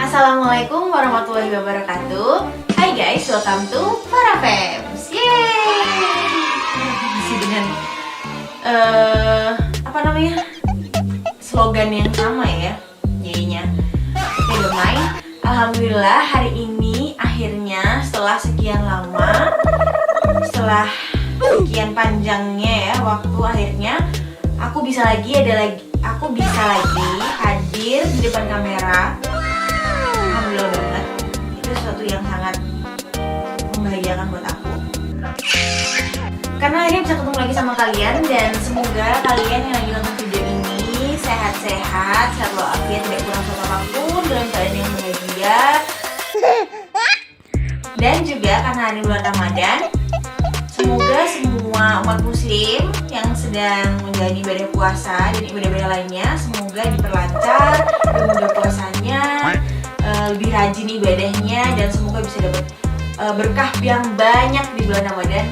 Assalamualaikum warahmatullahi wabarakatuh. Hai guys, welcome to Farafems. Yeay. Masih dengan slogan yang sama ya, yainya. Oke, gemai. Alhamdulillah hari ini akhirnya setelah sekian lama, setelah sekian panjangnya ya waktu, akhirnya aku bisa lagi hadir di depan kamera. Alhamdulillah banget. Itu sesuatu yang sangat membahagiakan buat aku. Karena akhirnya bisa ketemu lagi sama kalian, dan semoga kalian yang lagi nonton video ini sehat-sehat, sehat walafiat, tidak kurang suatu apapun, dalam keadaan yang bahagia. Dan juga karena hari bulan Ramadan, semoga semua umat muslim yang sedang menjalani ibadah puasa dan ibadah-ibadah lainnya, semoga diperlancar, dimudah puasanya, lebih rajin ibadahnya, dan semoga bisa dapat berkah yang banyak di bulan Ramadan.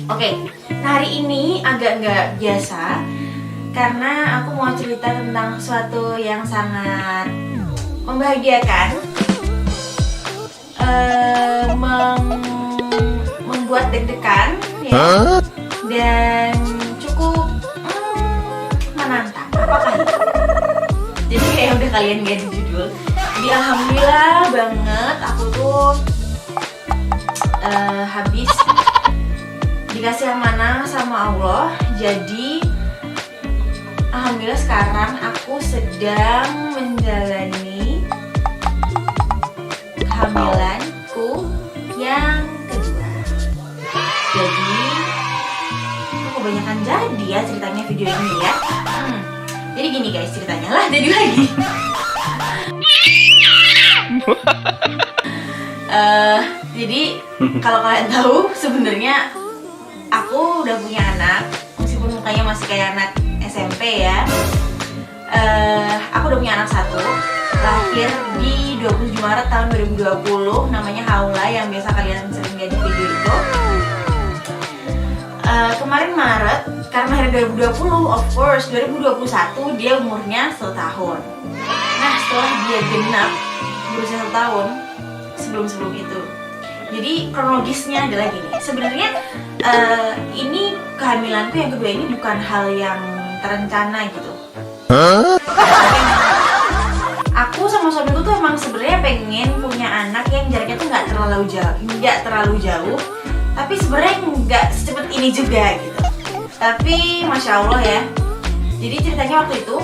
Oke, nah hari ini agak nggak biasa karena aku mau cerita tentang sesuatu yang sangat membahagiakan, membuat deg-degan ya, dan cukup menantang. Apakah itu? Jadi kayak udah kalian lihat di judul. Jadi alhamdulillah banget aku tuh habis dikasih amanah sama Allah. Jadi alhamdulillah sekarang aku sedang menjalani kehamilanku yang kedua. Jadi aku kebanyakan jadi ya ceritanya video ini ya. Jadi gini guys ceritanya lah, jadi lagi. Jadi kalau kalian tahu sebenarnya aku udah punya anak, meskipun mukanya masih kayak anak SMP ya. Aku udah punya anak satu, lahir di 27 Maret tahun 2020, namanya Haula yang biasa kalian sering lihat di video itu. Kemarin Maret, karena hari 2020, of course 2021 dia umurnya 1 tahun. Nah setelah dia genap berusia 1 tahun, sebelum itu, jadi kronologisnya adalah gini. Sebenarnya ini kehamilanku yang kedua ini bukan hal yang terencana gitu. Aku sama suamiku tuh emang sebenarnya pengen punya anak yang jaraknya tuh nggak terlalu jauh, tapi sebenarnya nggak secepat ini juga gitu. Tapi masya Allah ya. Jadi ceritanya waktu itu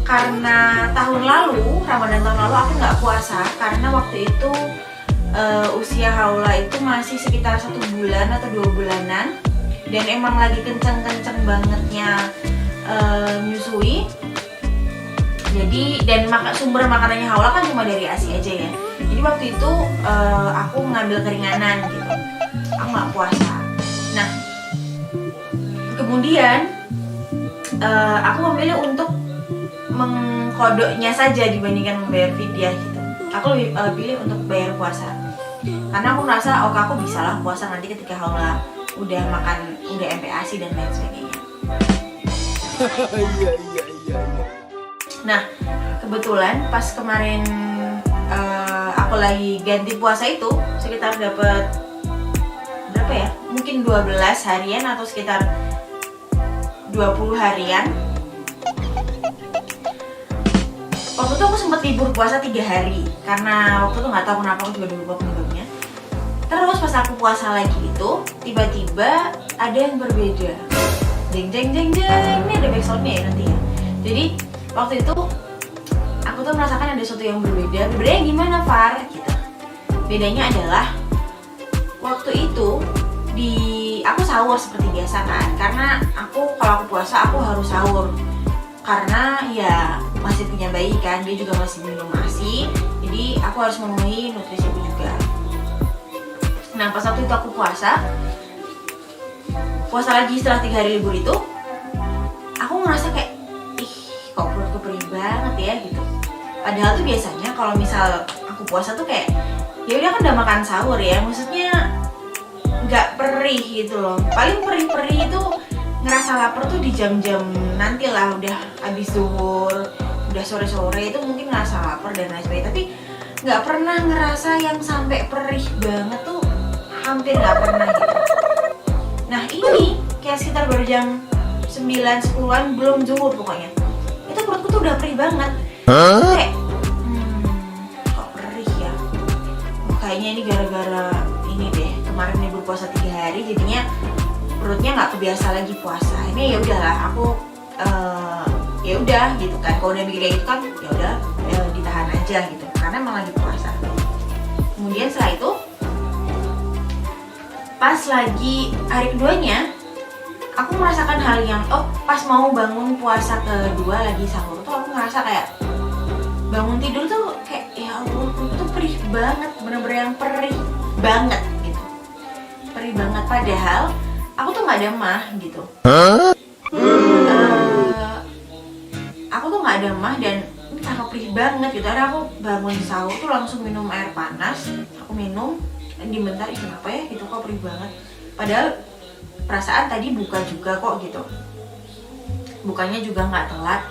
karena tahun lalu, Ramadan tahun lalu aku nggak puasa karena waktu itu usia Haula itu masih sekitar 1 bulan atau 2 bulanan, dan emang lagi kenceng-kenceng bangetnya menyusui. Jadi dan sumber makanannya Haula kan cuma dari ASI aja ya. Jadi waktu itu aku ngambil keringanan gitu, aku nggak puasa. Nah kemudian aku memilih untuk mengkodoknya saja dibandingkan membayar fidyah gitu. Aku lebih pilih untuk bayar puasa karena aku merasa oke aku bisa lah puasa nanti ketika Haula udah makan, udah MPASI dan lain sebagainya. Nah kebetulan pas kemarin aku lagi ganti puasa itu sekitar dapat berapa ya, mungkin 12 harian atau sekitar 20 harian. Waktu itu aku sempat libur puasa 3 hari karena waktu itu nggak tahu kenapa, aku juga lupa penyebabnya. Terus pas aku puasa lagi itu tiba-tiba ada yang berbeda. Jeng jeng jeng jeng, ini ada backsoundnya ya nanti ya. Jadi waktu itu aku tuh merasakan ada sesuatu yang berbeda. Berbedanya gimana Far? Gitu. Bedanya adalah waktu itu aku sahur seperti biasa kan, karena kalau aku puasa aku harus sahur karena ya masih punya bayi kan, dia juga masih minum ASI, jadi aku harus memenuhi nutrisi aku juga. Nah pas waktu itu aku puasa lagi setelah 3 hari libur itu, aku ngerasa kayak kok perutku perih banget ya gitu. Padahal tuh biasanya kalau misal aku puasa tuh kayak ya udah kan udah makan sahur ya, maksudnya nggak perih gitu loh. Paling perih-perih itu ngerasa lapar tuh di jam-jam nanti lah, udah habis zuhur, udah sore-sore itu mungkin ngerasa lapar dan lain sebagainya. Tapi nggak pernah ngerasa yang sampai perih banget tuh, hampir nggak pernah gitu. Nah ini kayak sekitar baru jam 9-10an belum zuhur pokoknya, itu perutku tuh udah perih banget. Kayak kok perih ya, kayaknya ini gara-gara ini deh, kemarin libur puasa 3 hari jadinya perutnya nggak kebiasa lagi puasa. Ini ya udahlah aku ya udah gitu kan, kalau udah mikir kayak gitu kan ya udah ditahan aja gitu karena emang lagi puasa. Kemudian setelah itu pas lagi hari keduanya aku merasakan hal yang pas mau bangun puasa kedua lagi sahur tuh aku ngerasa kayak bangun tidur tuh kayak ya Allah perut tuh perih banget, bener-bener yang perih banget gitu, perih banget. Padahal aku tuh nggak ada mah gitu. Aku tuh nggak ada mah dan ini karena perih banget gitu. Akhirnya aku bangun sahur tuh langsung minum air panas. Aku minum dan dibentar, kenapa ya gitu kok perih banget. Padahal perasaan tadi buka juga kok gitu. Bukanya juga nggak telat.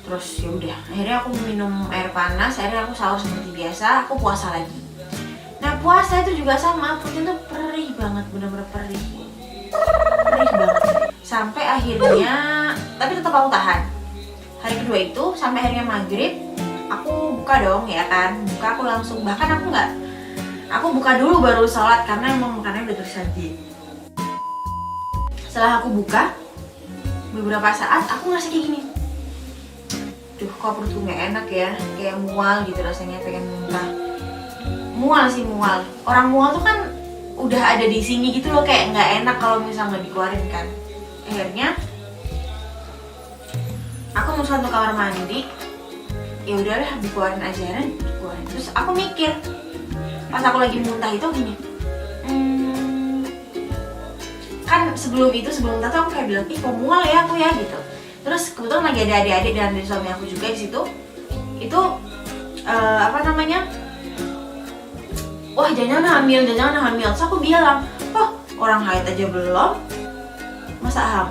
Terus ya udah, akhirnya aku minum air panas. Akhirnya aku sahur seperti biasa. Aku puasa lagi. Nah puasa itu juga sama, perutnya tuh perih banget, bener-bener perih banget. Sampai akhirnya, tapi tetap aku tahan. Hari kedua itu sampai akhirnya maghrib aku buka dong ya kan, buka aku langsung, bahkan aku buka dulu baru sholat karena emang makanannya udah tersaji. Setelah aku buka beberapa saat aku ngerasa kayak gini, duh kok perutku gak enak ya, kayak mual gitu rasanya, pengen muntah. Mual sih, mual. Orang mual tuh kan udah ada di sini gitu loh, kayak nggak enak kalau misalnya nggak dikeluarin kan. Akhirnya aku musuhan ke kamar mandi, ya udahlah dikeluarin aja, dikeluarin. Terus aku mikir pas aku lagi muntah itu gini, kan sebelum muntah tuh aku kayak bilang kok mual ya aku ya gitu. Terus kebetulan lagi ada adik-adik dan dari suami aku juga di situ. Itu wah jangan hamil. Terus aku bilang, orang haid aja belum, masa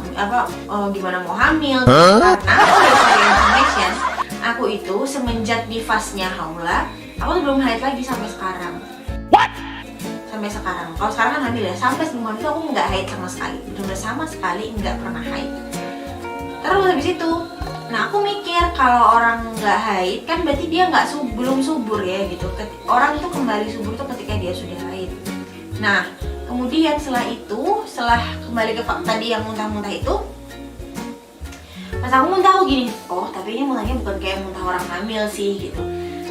gimana mau hamil? Karena information, aku itu semenjak nifasnya Haula, aku tuh belum haid lagi sampai sekarang. Sampai sekarang. Kalau sekarang kan hamil ya, sampai sebelum hamil aku nggak haid sama sekali. Benar-benar sama sekali nggak pernah haid. Terus habis itu, nah aku mikir kalau orang nggak haid kan berarti dia belum subur ya gitu. Orang itu kembali subur tuh ketika dia sudah haid. Nah kemudian setelah kembali ke tadi yang muntah-muntah itu, pas aku muntah aku gini, oh tapi ini muntahnya bukan kayak muntah orang hamil sih gitu.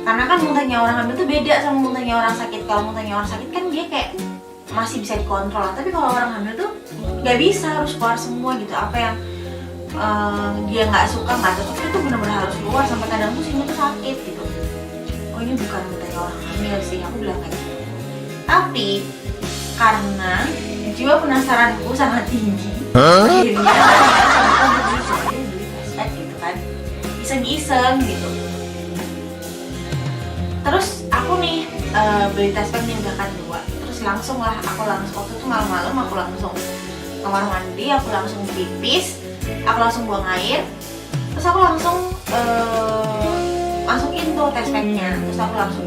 Karena kan muntahnya orang hamil tuh beda sama muntahnya orang sakit. Kalau muntahnya orang sakit kan dia kayak masih bisa dikontrol, tapi kalau orang hamil tuh nggak bisa, harus keluar semua gitu. Apa yang dia nggak suka, nggak cocok itu benar-benar harus keluar, sampai kadang tuh sini tuh sakit gitu. Oh ini bukan muntahnya orang hamil sih, aku bilang kayak gitu. Tapi karena jiwa penasaranku sangat tinggi, akhirnya aku beli test pack gitu kan, iseng-iseng gitu. Terus aku nih beli test pack nih udah kan 2. Terus langsung lah aku waktu itu malam-malam aku langsung kamar mandi, aku langsung pipis, aku langsung buang air, terus aku langsung masukin tuh test packnya, terus aku langsung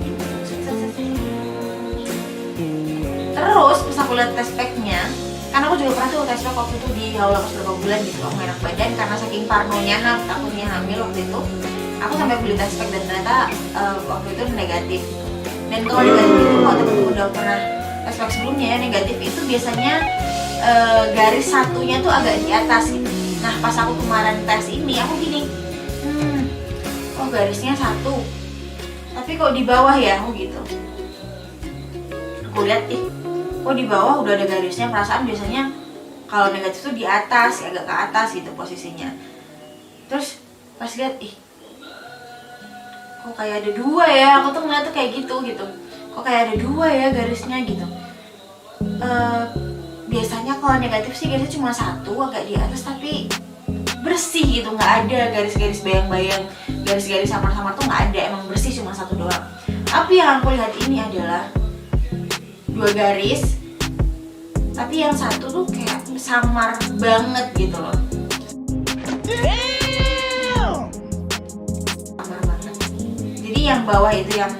terus pas aku lihat test packnya, karena aku juga pernah tuh test pack waktu itu di haul pas berapa bulan gitu, aku enak badan karena saking parnonya takutnya hamil waktu itu, aku sampai beli test pack dan ternyata waktu itu negatif. Dan kalau negatif itu kalau temen-temen udah pernah test pack sebelumnya negatif itu biasanya garis satunya tuh agak di atas gitu. Nah pas aku kemarin tes ini aku gini, oh garisnya 1 tapi kok di bawah ya, aku gitu. Aku lihat kok di bawah udah ada garisnya, perasaan biasanya kalau negatif tuh di atas, agak ke atas gitu posisinya. Terus pas lihat kok kayak ada 2 ya, aku tuh ngeliat tuh kayak gitu kok kayak ada 2 ya garisnya gitu. Biasanya kalau negatif sih garisnya cuma 1 agak di atas tapi bersih gitu, nggak ada garis-garis bayang-bayang, garis-garis samar-samar tuh nggak ada, emang bersih cuma 1 doang. Tapi yang aku lihat ini adalah 2 garis, tapi yang 1 tuh kayak samar banget gitu loh. Samar banget. Jadi yang bawah itu yang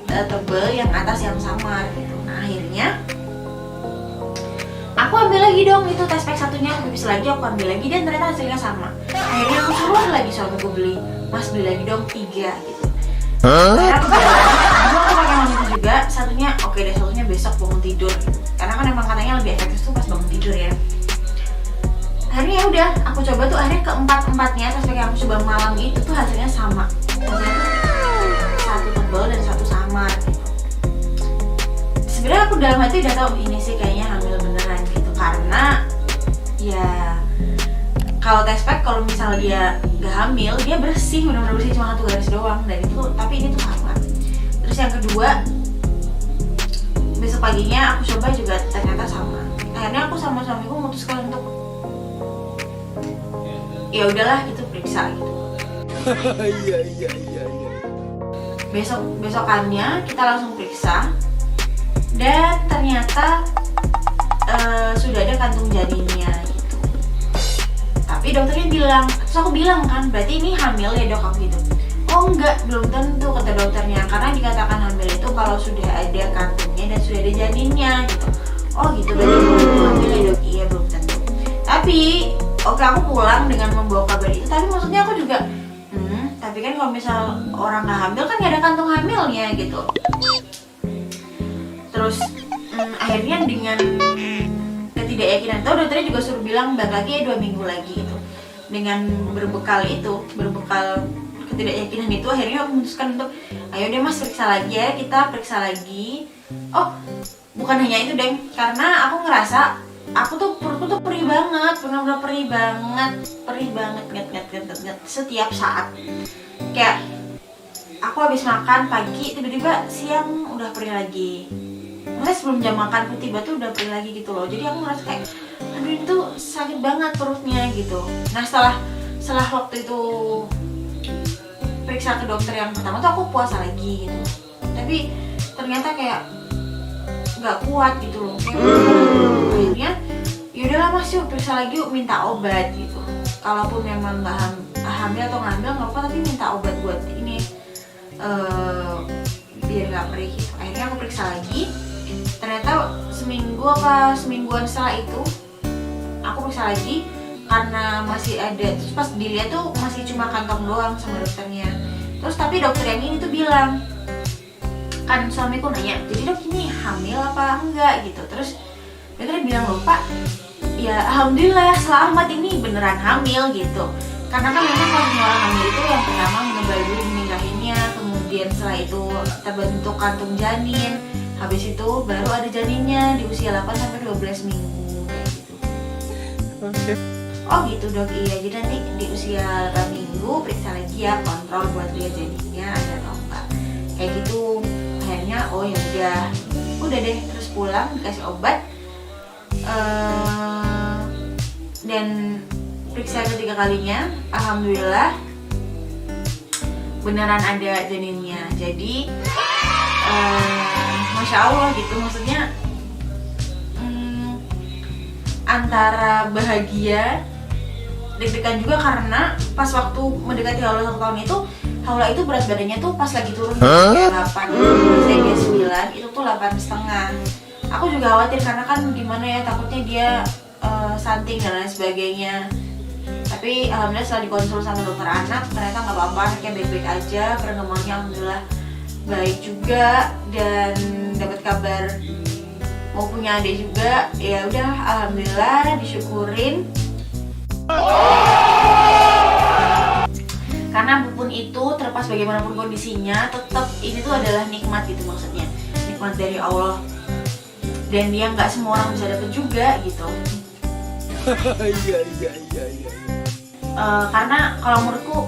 tebel, yang atas yang samar gitu. Nah akhirnya aku ambil lagi dong itu test pack satunya, aku pipis lagi, aku ambil lagi dan ternyata hasilnya sama. Akhirnya aku suruh lagi suamiku beli, mas beli lagi dong 3 gitu. Akhirnya aku beli lagi, aku pakai yang itu juga, satunya oke deh, satunya besok bangun tidur gitu. Karena kan emang katanya lebih efektif tuh pas bangun tidur ya. Akhirnya ya udah, aku coba tuh akhirnya keempat-empatnya test pack yang aku coba malam itu tuh hasilnya sama. Hasilnya tuh 1 tebal dan 1 samar gitu. Sebenarnya aku dalam hati udah tahu ini sih kayaknya hamil beneran gitu, karena ya kalau test pack kalau misalnya dia nggak hamil dia bersih, benar-benar bersih, cuma 1 garis doang dan itu, tapi ini tuh sama. Terus yang kedua besok paginya aku coba juga ternyata sama. Akhirnya aku sama suamiku memutuskan untuk ya udahlah gitu, periksa gitu. Iya. Besokannya kita langsung periksa dan ternyata sudah ada kantung janinnya gitu. Tapi dokternya bilang, terus aku bilang kan berarti ini hamil ya dok, aku gitu. Oh enggak, belum tentu kata dokternya, karena dikatakan hamil itu kalau sudah ada kantungnya dan sudah ada janinnya gitu. Oh gitu, berarti belum tentu hamil ya dok. Iya belum tentu. Tapi oke, aku pulang dengan membawa kabar itu, tapi maksudnya aku juga tapi kan kalau misal orang nggak hamil kan nggak ada kantung hamilnya gitu. Terus akhirnya dengan ketidakyakinan itu dokternya juga suruh bilang balik lagi ya 2 minggu lagi gitu. Dengan berbekal ketidakyakinan itu akhirnya aku memutuskan untuk ayo deh mas periksa lagi ya, kita periksa lagi. Oh bukan hanya itu deh, karena aku ngerasa aku tuh perutku tuh perih banget, benar-benar perih banget nget setiap saat. Kayak aku habis makan pagi tiba-tiba siang udah perih lagi. Maksudnya sebelum jam makan pun tiba tuh udah perih lagi gitu loh. Jadi aku ngerasa kayak aduh itu sakit banget perutnya gitu. Nah setelah waktu itu periksa ke dokter yang pertama tuh aku puasa lagi gitu. Tapi ternyata kayak nggak kuat gitu loh. Akhirnya yaudahlah mas yuk periksa lagi yuk, minta obat gitu. Kalaupun memang nggak hamil atau ngambil nggak apa, tapi minta obat buat ini biar nggak perih gitu. Akhirnya aku periksa lagi. Ternyata semingguan setelah itu aku periksa lagi, karena masih ada, terus pas dilihat tuh masih cuma kantong doang sama dokternya. Terus tapi dokter yang ini tuh bilang, kan suamiku nanya, jadi dok ini hamil apa enggak gitu. Terus dokternya bilang, loh Pak, ya alhamdulillah selamat, ini beneran hamil gitu. Karena kan memang kalau orang hamil itu yang pertama menebal dulu janin rahimnya, kemudian setelah itu terbentuk kantung janin, habis itu baru ada janinnya di usia 8-12 minggu kayak gitu. Oke. Oh gitu dok, iya. Jadi nanti di usia 8 minggu periksa lagi ya, kontrol buat lihat janinnya ada atau enggak. Kayak gitu. Akhirnya oh ya udah deh, terus pulang dikasih obat. Dan periksa ketiga kalinya, alhamdulillah beneran ada janinnya. Jadi masya Allah gitu, maksudnya antara bahagia, deg-degan juga karena pas waktu mendekati haula 1 tahun itu, haula itu berat badannya tuh pas lagi turun kayak 8, misalnya dia 9, itu tuh 8,5. Aku juga khawatir karena kan gimana ya, takutnya dia stunting dan lain sebagainya. Tapi alhamdulillah setelah dikonsul sama dokter anak, ternyata nggak apa-apa, anaknya baik-baik aja, perkembangannya alhamdulillah baik juga, dan dapat kabar mau punya adik juga. Ya udah, alhamdulillah, disyukurin. Karena apapun itu, terlepas bagaimanapun kondisinya, tetap ini tuh adalah nikmat gitu, maksudnya nikmat dari Allah, dan dia nggak semua orang bisa dapet juga gitu. Iya. Karena kalau menurutku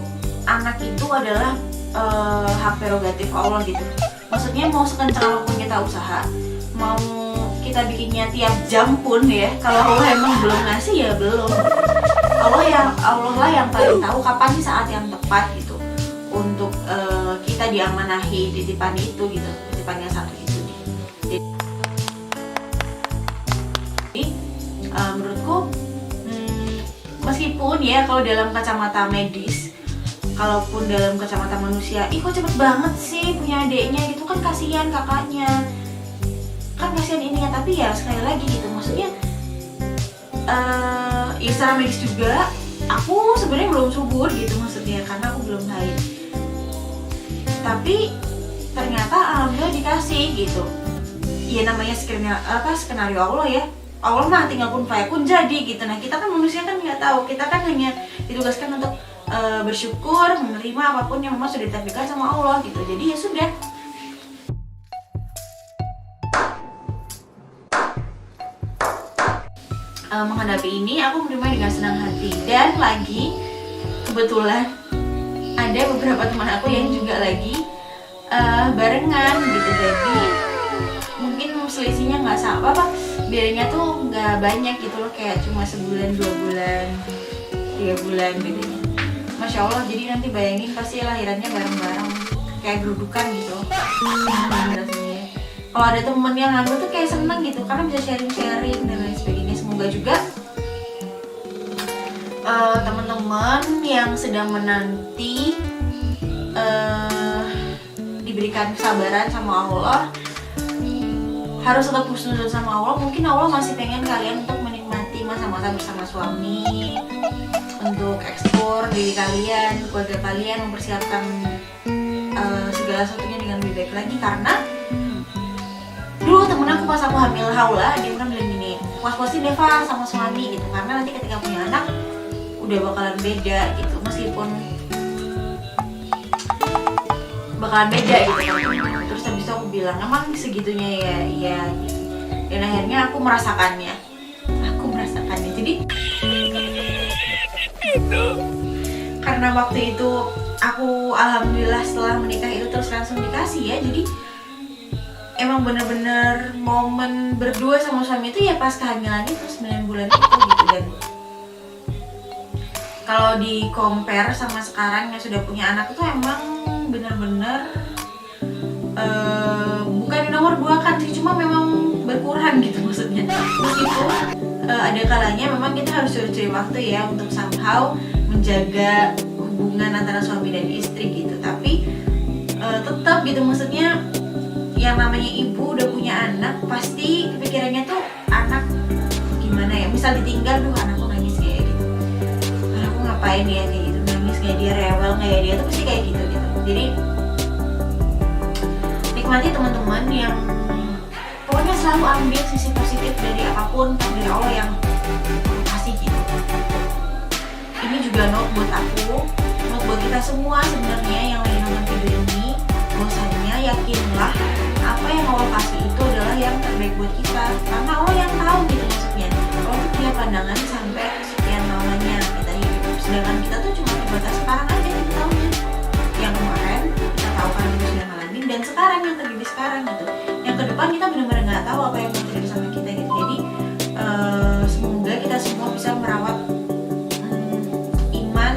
anak itu adalah hak prerogatif Allah gitu. Maksudnya mau sekencang apapun kita usaha, mau kita bikinnya tiap jam pun ya, kalau Allah emang belum ngasih ya belum. Allah lah yang paling tahu kapan sih saat yang tepat gitu untuk kita diamanahi titipan itu gitu, titipan yang satu itu. Jadi menurutku meskipun ya kalau dalam kacamata medis, kalaupun dalam kacamata manusia, ih kok cepet banget sih punya adeknya gitu, kan kasihan kakaknya, kan kasihan ininya. Tapi ya sekali lagi gitu, maksudnya ya secara medis juga aku sebenarnya belum subur gitu, maksudnya karena aku belum haid. Tapi ternyata alhamdulillah dikasih gitu. Ya namanya skenario Allah ya. Allah mah tinggal kun fayakun jadi gitu. Nah kita kan manusia kan nggak tahu, kita kan hanya ditugaskan untuk bersyukur, menerima apapun yang memang sudah ditakdirkan sama Allah gitu. Jadi ya sudah. Menghadapi ini aku menerima dengan senang hati, dan lagi kebetulan ada beberapa teman aku yang juga lagi barengan gitu. Jadi mungkin selisihnya nggak sama apa, bedanya tuh nggak banyak gitu loh, kayak cuma sebulan, 2 bulan, 3 bulan bedanya. Masya Allah, jadi nanti bayangin pasti lahirannya bareng-bareng kayak gerudukan gitu. Kalau ada temen yang hamil tuh kayak seneng gitu, karena bisa sharing-sharing dan lain sebagainya. Semoga juga teman-teman yang sedang menanti diberikan kesabaran sama Allah, harus tetap husnuzon sama Allah. Mungkin Allah masih pengen kalian untuk menikmati masa-masa bersama suami, untuk eksplor diri kalian, keluarga kalian, mempersiapkan segala sesuatunya dengan lebih baik lagi. Karena dulu temen aku pas aku hamil haula, dia pernah bilang gini, puas-puasin Deva sama suami gitu, karena nanti ketika punya anak udah bakalan beda gitu, meskipun bakalan beda gitu. Terus habis itu aku bilang, emang segitunya ya, iya gitu. Dan akhirnya aku merasakannya. Jadi karena waktu itu aku alhamdulillah setelah menikah itu terus langsung dikasih ya, jadi emang bener-bener momen berdua sama suami itu ya pas kehamilan itu 9 bulan itu gitu. Dan kalau di compare sama sekarang yang sudah punya anak itu emang bener-bener bukan nomor 2 kan sih, cuma memang berkurang gitu maksudnya. Meskipun ada kalanya memang kita harus cari waktu ya untuk somehow menjaga hubungan antara suami dan istri gitu. Tapi tetap gitu, maksudnya yang namanya ibu udah punya anak pasti kepikirannya tuh anak gimana ya, misal ditinggal, duh anakku nangis kayak gitu. ngerasain dia kayak gitu, nangis kayak dia, rewel kayak dia, tuh pasti kayak gitu. Jadi nikmati teman-teman yang pokoknya selalu ambil sisi positif dari apapun dari Allah yang kasih gitu. Ini juga note buat aku, note buat kita semua sebenarnya yang lagi nonton video ini, bahwasanya yakinlah apa yang Allah kasih itu adalah yang terbaik buat kita, karena Allah yang tahu gitu maksudnya. Allah tuh punya pandangan sampai sekian lamanya kita hidup, sedangkan kita tuh cuma terbatas sekarang aja gitu tahunya. Yang kemarin kita tahu kan kita sudah ngalamin, dan sekarang yang terjadi sekarang gitu. Yang ke depan kita benar-benar nggak tahu apa yang mau terjadi sama kita gitu. Jadi semoga kita semua bisa merawat iman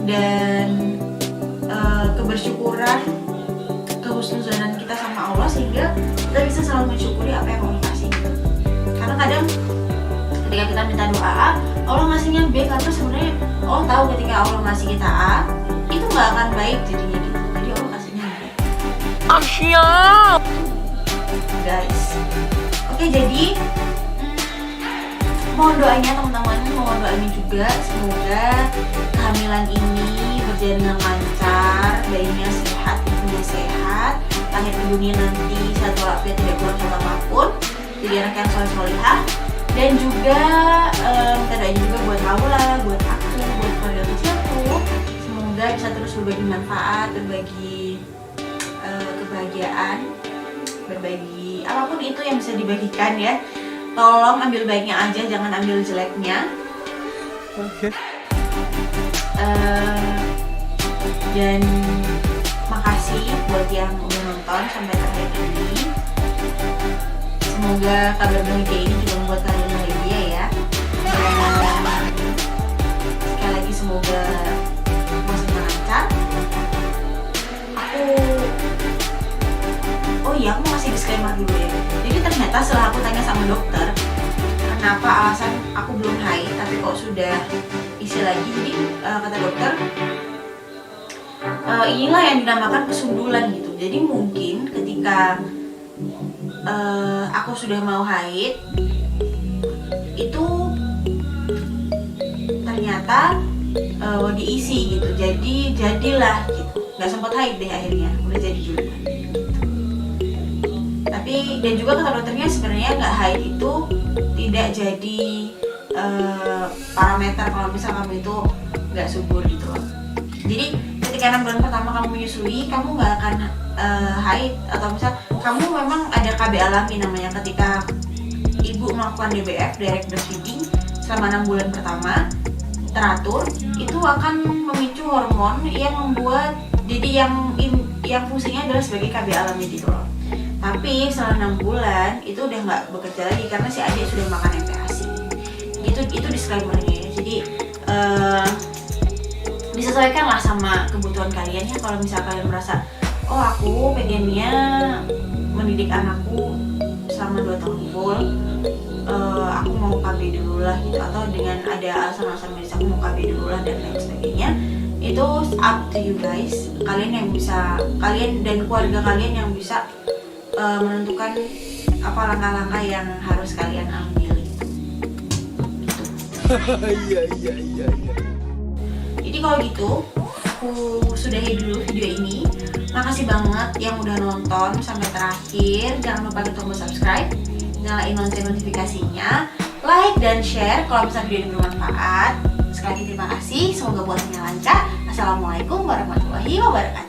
dan kebersyukuran, kehusnuzanan kita sama Allah, sehingga kita bisa selalu mensyukuri apa yang Allah kasih gitu. Karena kadang ketika kita minta doa A, Allah ngasihnya B, karena sebenarnya Allah tahu ketika Allah ngasih kita A itu nggak akan baik jadinya gitu. Jadi Allah kasihnya B. Guys, oke, jadi mohon doanya teman-teman, mohon doanya juga semoga kehamilan ini berjalan dengan lancar, bayinya sehat, ibunya sehat, lahir ke dunia nanti sehat walafiat, tidak kurang suatu apapun, jadi anak yang soleh-solehah. Dan juga minta doanya juga buat Haula, buat aku, buat keluarga kecilku, semoga bisa terus berbagi manfaat, berbagi kebahagiaan, berbagi apapun itu yang bisa dibagikan ya. Tolong ambil baiknya aja, jangan ambil jeleknya. Oke. Dan makasih buat yang udah nonton sampai terakhir ini. Semoga kabar bahagia ini juga membuat kalian bahagia ya. Dan sekali lagi semoga puasanya lancar. Aku mau kasih disclaimer dulu ya. Jadi ternyata setelah aku tanya sama dokter kenapa alasan aku belum haid tapi kok sudah isi lagi, jadi kata dokter inilah yang dinamakan kesundulan gitu. Jadi mungkin ketika aku sudah mau haid itu ternyata diisi gitu, jadilah gitu, nggak sempat haid deh akhirnya, udah jadi duluan. Tapi dan juga kata dokternya sebenarnya nggak haid itu tidak jadi parameter kalau misal kamu itu nggak subur gitu loh. Jadi ketika 6 bulan pertama kamu menyusui, kamu nggak akan haid, atau misal kamu memang ada KB alami namanya, ketika ibu melakukan DBF, direct breastfeeding, selama 6 bulan pertama teratur, itu akan memicu hormon yang membuat jadi yang fungsinya adalah sebagai KB alami gitu loh. Tapi setelah 6 bulan itu udah nggak bekerja lagi karena si adik sudah makan MPASI. Itu disclaimernya ya. Jadi disesuaikan lah sama kebutuhan kalian ya. Kalau misalnya kalian merasa, oh aku pengennya mendidik anakku selama 2 tahun full, aku mau KB dulu lah gitu, atau dengan ada alasan-alasan medis aku mau KB dulu lah dan lain sebagainya, itu up to you guys. Kalian yang bisa, kalian dan keluarga kalian yang bisa menentukan apa langkah-langkah yang harus kalian ambil gitu. Iya. Jadi kalau gitu aku sudahi dulu video ini. Makasih banget yang udah nonton sampai terakhir. Jangan lupa klik tombol subscribe, nyalain lonceng notifikasinya, like dan share kalau misalnya video ini bermanfaat. Sekali lagi terima kasih, semoga puasanya lancar. Assalamualaikum warahmatullahi wabarakatuh.